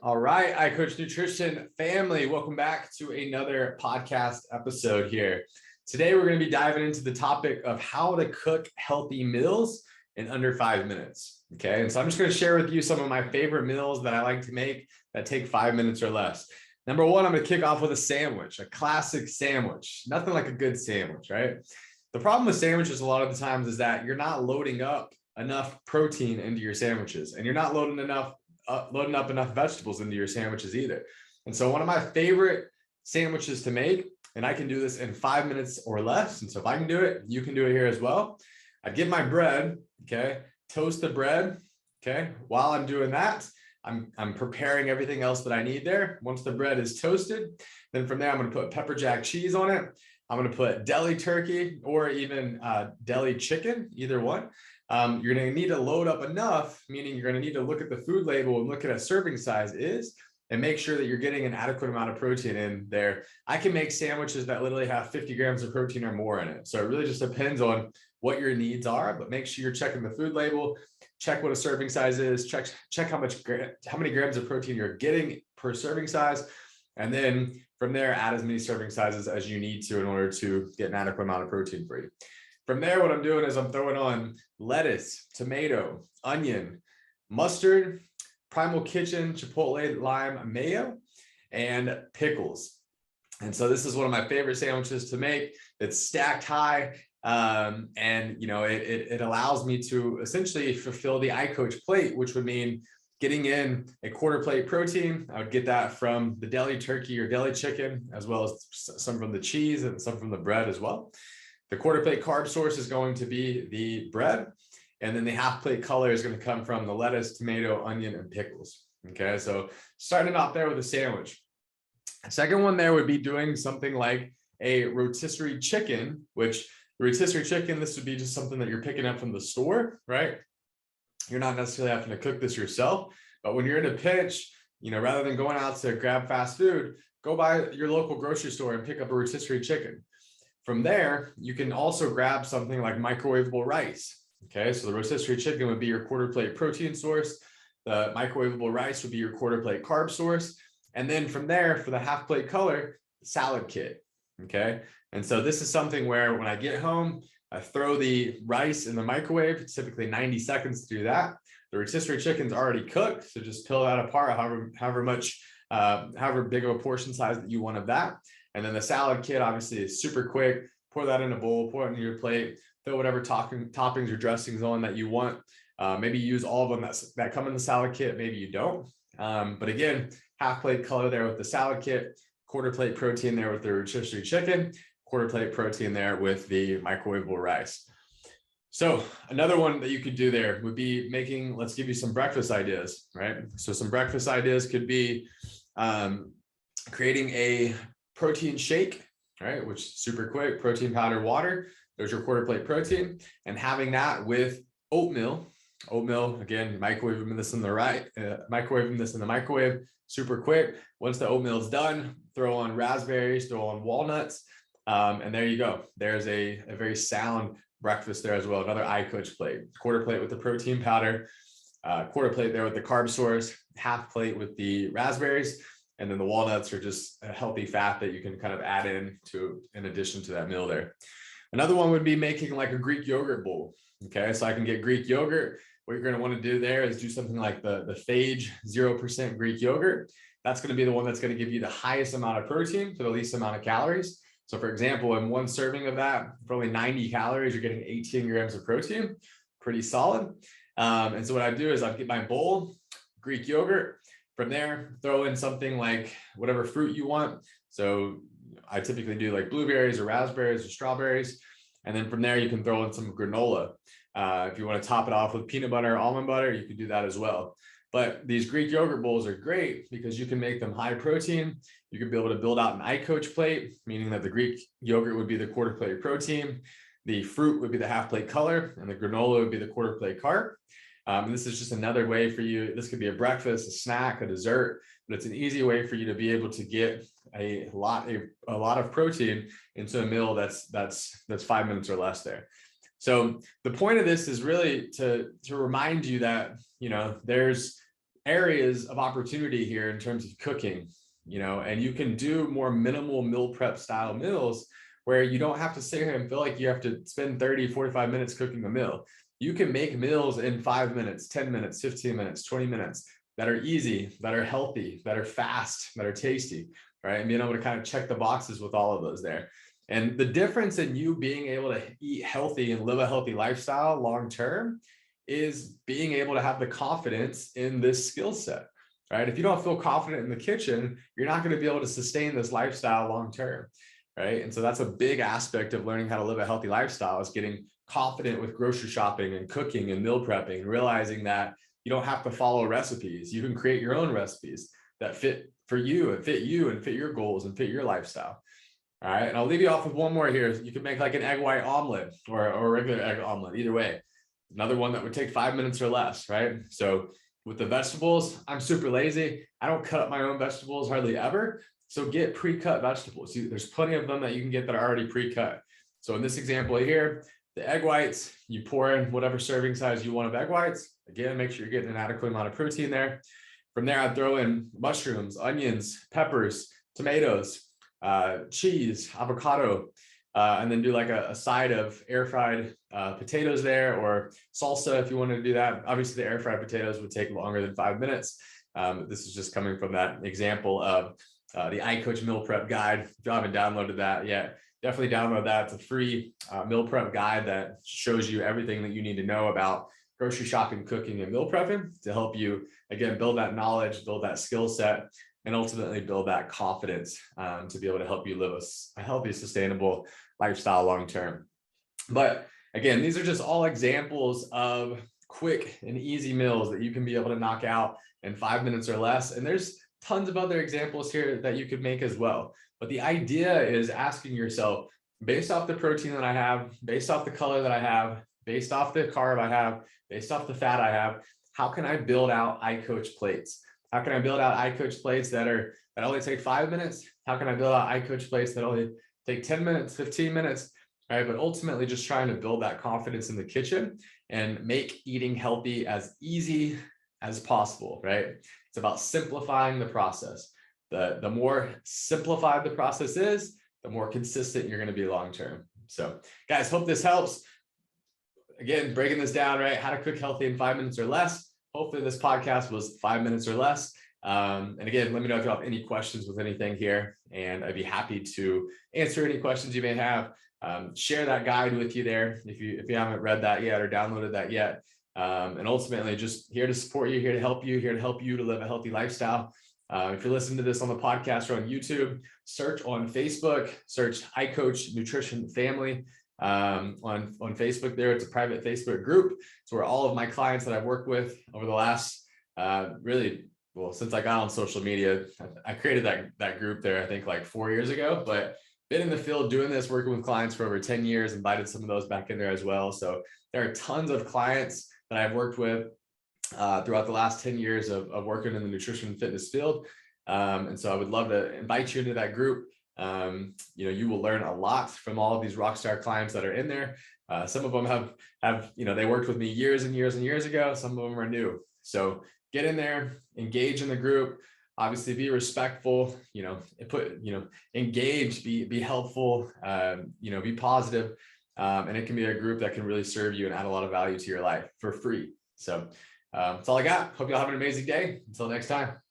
All right, I Coach Nutrition family, welcome back to another podcast episode here. Today, we're going to be diving into the topic of how to cook healthy meals in under 5 minutes. Okay, and so I'm just going to share with you some of my favorite meals that I like to make that take 5 minutes or less. Number one, I'm going to kick off with a sandwich, a classic sandwich. Nothing like a good sandwich, right? The problem with sandwiches a lot of the times is that you're not loading up enough protein into your sandwiches, and you're not loading up enough vegetables into your sandwiches either. And so one of my favorite sandwiches to make, and I can do this in 5 minutes or less. And so if I can do it, you can do it here as well. I get my bread, okay, toast the bread, okay. While I'm doing that, I'm preparing everything else that I need there. Once the bread is toasted, then from there, I'm going to put pepper jack cheese on it. I'm going to put deli turkey or even deli chicken, either one. You're going to need to load up enough, meaning you're going to need to look at the food label and look at a serving size is, and make sure that you're getting an adequate amount of protein in there. I can make sandwiches that literally have 50 grams of protein or more in it. So it really just depends on what your needs are, but make sure you're checking the food label, check what a serving size is, check how many grams of protein you're getting per serving size. And then from there, add as many serving sizes as you need to in order to get an adequate amount of protein for you. From there, what I'm doing is I'm throwing on lettuce, tomato, onion, mustard, Primal Kitchen, Chipotle lime mayo, and pickles. And so this is one of my favorite sandwiches to make. It's stacked high, and it allows me to essentially fulfill the iCoach plate, which would mean getting in a quarter plate protein. I would get that from the deli turkey or deli chicken, as well as some from the cheese and some from the bread as well. The quarter plate carb source is going to be the bread. And then the half plate color is going to come from the lettuce, tomato, onion, and pickles. Okay, so starting off there with a sandwich. The second one there would be doing something like a rotisserie chicken, which the rotisserie chicken, this would be just something that you're picking up from the store, right? You're not necessarily having to cook this yourself, but when you're in a pinch, rather than going out to grab fast food, go by your local grocery store and pick up a rotisserie chicken. From there, you can also grab something like microwavable rice. Okay, so the rotisserie chicken would be your quarter plate protein source. The microwavable rice would be your quarter plate carb source. And then from there, for the half plate color, salad kit. Okay, and so this is something where when I get home, I throw the rice in the microwave. It's typically 90 seconds to do that. The rotisserie chicken's already cooked, so just peel that apart however big of a portion size that you want of that. And then the salad kit obviously is super quick. Pour that in a bowl, pour it into your plate, throw whatever toppings or dressings on that you want. Maybe use all of them that come in the salad kit, maybe you don't. But again, half plate color there with the salad kit, quarter plate protein there with the rotisserie chicken, quarter plate protein there with the microwavable rice. So another one that you could do there would be making, let's give you some breakfast ideas, right? So some breakfast ideas could be creating a protein shake, right? Which is super quick, protein powder, water. There's your quarter plate protein, and having that with oatmeal. Oatmeal, again, microwaving this in the microwave, super quick. Once the oatmeal is done, throw on raspberries, throw on walnuts, and there you go. There's a very sound breakfast there as well. Another iCoach plate, quarter plate with the protein powder, quarter plate there with the carb source, half plate with the raspberries. And then the walnuts are just a healthy fat that you can kind of add in addition to that meal there. Another one would be making like a Greek yogurt bowl. Okay, so I can get Greek yogurt. What you're going to want to do there is do something like the Phage 0% Greek yogurt. That's going to be the one that's going to give you the highest amount of protein for the least amount of calories. So for example, in one serving of that, for only 90 calories, you're getting 18 grams of protein. Pretty solid. And so what I do is I get my bowl, Greek yogurt. From there, throw in something like whatever fruit you want. So I typically do like blueberries or raspberries or strawberries. And then from there, you can throw in some granola. If you want to top it off with peanut butter or almond butter, you can do that as well. But these Greek yogurt bowls are great because you can make them high protein. You can be able to build out an iCoach plate, meaning that the Greek yogurt would be the quarter plate protein. The fruit would be the half plate color, and the granola would be the quarter plate carb. This is just another way for you. This could be a breakfast, a snack, a dessert, but it's an easy way for you to be able to get a lot of protein into a meal that's 5 minutes or less there. So the point of this is really to remind you that, there's areas of opportunity here in terms of cooking, and you can do more minimal meal prep style meals where you don't have to sit here and feel like you have to spend 30, 45 minutes cooking a meal. You can make meals in 5 minutes, 10 minutes, 15 minutes, 20 minutes that are easy, that are healthy, that are fast, that are tasty, right? And being able to kind of check the boxes with all of those there. And the difference in you being able to eat healthy and live a healthy lifestyle long-term is being able to have the confidence in this skill set, right? If you don't feel confident in the kitchen, you're not going to be able to sustain this lifestyle long-term, right? And so that's a big aspect of learning how to live a healthy lifestyle, is getting confident with grocery shopping and cooking and meal prepping, and realizing that you don't have to follow recipes. You can create your own recipes that fit for you and fit you and fit your goals and fit your lifestyle. All right. And I'll leave you off with one more here. You can make like an egg white omelet or a regular egg omelet, either way. Another one that would take 5 minutes or less, right? So with the vegetables, I'm super lazy. I don't cut up my own vegetables hardly ever. So get pre-cut vegetables. There's plenty of them that you can get that are already pre-cut. So in this example here, the egg whites, you pour in whatever serving size you want of egg whites. Again, make sure you're getting an adequate amount of protein there. From there, I'd throw in mushrooms, onions, peppers, tomatoes, cheese, avocado, and then do like a side of air fried potatoes there, or salsa if you wanted to do that. Obviously, the air fried potatoes would take longer than 5 minutes. This is just coming from that example of the iCoach Meal Prep Guide. If you haven't downloaded that yet, definitely download that. It's a free meal prep guide that shows you everything that you need to know about grocery shopping, cooking, and meal prepping to help you, again, build that knowledge, build that skill set, and ultimately build that confidence to be able to help you live a healthy, sustainable lifestyle long-term. But again, these are just all examples of quick and easy meals that you can be able to knock out in 5 minutes or less. And there's tons of other examples here that you could make as well. But the idea is asking yourself, based off the protein that I have, based off the color that I have, based off the carb I have, based off the fat I have, how can I build out iCoach plates? How can I build out iCoach plates that only take 5 minutes? How can I build out iCoach plates that only take 10 minutes, 15 minutes, right? But ultimately just trying to build that confidence in the kitchen and make eating healthy as easy as possible, right? It's about simplifying the process. The more simplified the process is, the more consistent you're going to be long-term. So guys, hope this helps. Again, breaking this down, right? How to cook healthy in 5 minutes or less. Hopefully this podcast was 5 minutes or less. And again, let me know if you have any questions with anything here, and I'd be happy to answer any questions you may have. Share that guide with you there if you haven't read that yet or downloaded that yet. And ultimately just here to support you, here to help you to live a healthy lifestyle. If you're listening to this on the podcast or on YouTube, search on Facebook, search iCoach Nutrition Family. On Facebook there. It's a private Facebook group. It's where all of my clients that I've worked with over the last since I got on social media, I created that group there, I think like 4 years ago, but been in the field doing this, working with clients for over 10 years, invited some of those back in there as well. So there are tons of clients that I've worked with throughout the last 10 years of working in the nutrition and fitness field. And so I would love to invite you into that group. You will learn a lot from all of these rock star clients that are in there. Some of them have they worked with me years and years and years ago. Some of them are new. So get in there, engage in the group, obviously be respectful, engage, be helpful, be positive. And it can be a group that can really serve you and add a lot of value to your life for free. So that's all I got. Hope y'all have an amazing day. Until next time.